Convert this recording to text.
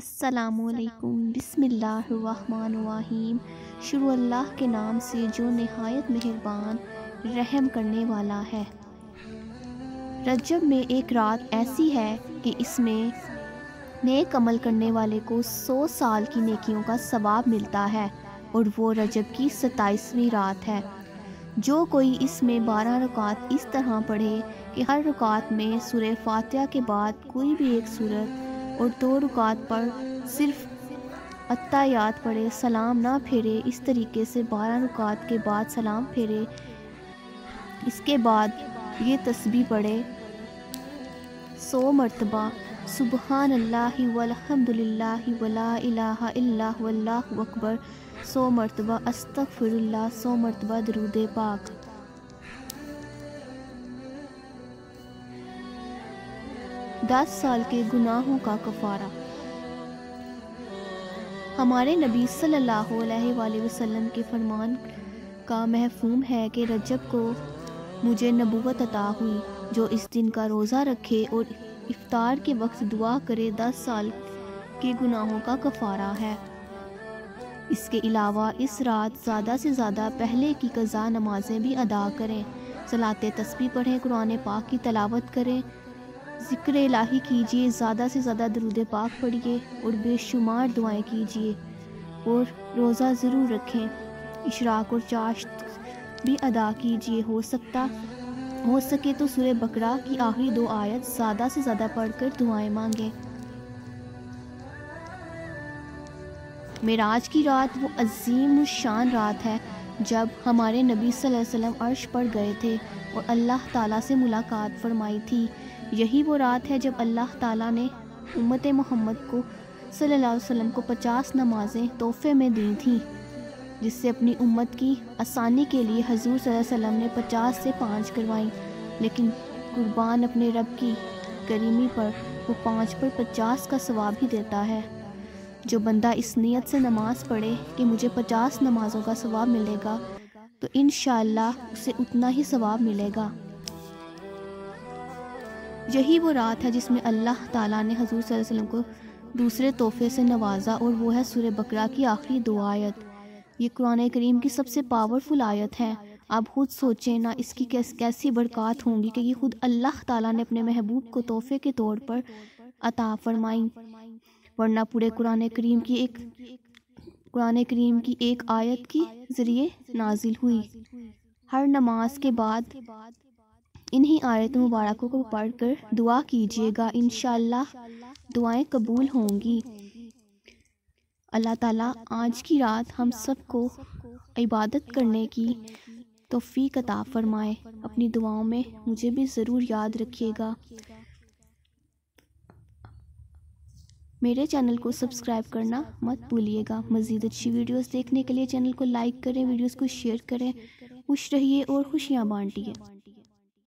السلام علیکم، بسم اللہ الرحمن الرحیم۔ شروع اللہ کے نام سے جو نہایت مہربان رحم کرنے والا ہے۔ رجب میں ایک رات ایسی ہے کہ اس میں نیک عمل کرنے والے کو 100 سال کی نیکیوں کا ثواب ملتا ہے، اور وہ رجب کی 27ویں رات ہے۔ جو کوئی اس میں 12 رکعت اس طرح پڑھے کہ ہر رکعت میں سورہ فاتحہ کے بعد کوئی بھی ایک سورت، اور 2 رکعت پر صرف اتحیات پڑھے، سلام نہ پھیرے، اس طریقے سے 12 رکعت کے بعد سلام پھیرے، اس کے بعد یہ تسبیح پڑھے 100 مرتبہ سبحان اللہ والحمدللہ ولا الہ الا واللہ اکبر، 100 مرتبہ استغفر اللہ، 100 مرتبہ درود پاک۔ دس سال کے گناہوں کا کفارہ۔ ہمارے نبی صلی اللہ علیہ وآلہ وسلم کے فرمان کا مفہوم ہے کہ رجب کو مجھے نبوت عطا ہوئی، جو اس دن کا روزہ رکھے اور افطار کے وقت دعا کرے 10 سال کے گناہوں کا کفارہ ہے۔ اس کے علاوہ اس رات زیادہ سے زیادہ پہلے کی قضا نمازیں بھی ادا کریں، صلاۃ تسبیح پڑھیں، قرآن پاک کی تلاوت کریں، ذکر الہی کیجیے، زیادہ سے زیادہ درود پاک پڑھیے اور بے شمار دعائیں کیجیے، اور روزہ ضرور رکھیں۔ اشراق اور چاشت بھی ادا کیجیے، ہو سکے تو سورہ بقرہ کی آخری 2 آیت زیادہ سے زیادہ پڑھ کر دعائیں مانگیں۔ معراج کی رات وہ عظیم الشان رات ہے جب ہمارے نبی صلی اللہ علیہ وسلم عرش پر گئے تھے اور اللہ تعالیٰ سے ملاقات فرمائی تھی۔ یہی وہ رات ہے جب اللہ تعالیٰ نے امت محمد کو صلی اللہ علیہ وسلم کو 50 نمازیں تحفے میں دی تھیں، جس سے اپنی امت کی آسانی کے لیے حضور صلی اللہ علیہ وسلم نے 50 سے 5 کروائیں، لیکن قربان اپنے رب کی کریمی پر وہ 5 پر 50 کا ثواب ہی دیتا ہے۔ جو بندہ اس نیت سے نماز پڑھے کہ مجھے 50 نمازوں کا ثواب ملے گا، تو انشاءاللہ اسے اتنا ہی ثواب ملے گا۔ یہی وہ رات ہے جس میں اللہ تعالیٰ نے حضور صلی اللہ علیہ وسلم کو دوسرے تحفے سے نوازا، اور وہ ہے سورہ بقرہ کی آخری 2 آیت۔ یہ قرآن کریم کی سب سے پاورفل آیت ہے۔ آپ خود سوچیں نا اس کی کیسی برکات ہوں گی کہ یہ خود اللہ تعالیٰ نے اپنے محبوب کو تحفے کے طور پر عطا فرمائیں، ورنہ پورے قرآن کریم کی ایک آیت کی ذریعے نازل ہوئی۔ ہر نماز کے بعد انہی آیت مبارکوں کو پڑھ کر دعا کیجیے گا، انشاءاللہ دعائیں قبول ہوں گی۔ اللہ تعالیٰ آج کی رات ہم سب کو عبادت کرنے کی توفیق عطا فرمائے۔ اپنی دعاؤں میں مجھے بھی ضرور یاد رکھیے گا۔ میرے چینل کو سبسکرائب کرنا مت بھولیے گا۔ مزید اچھی ویڈیوز دیکھنے کے لیے چینل کو لائک کریں، ویڈیوز کو شیئر کریں۔ خوش رہیے اور خوشیاں بانٹیے۔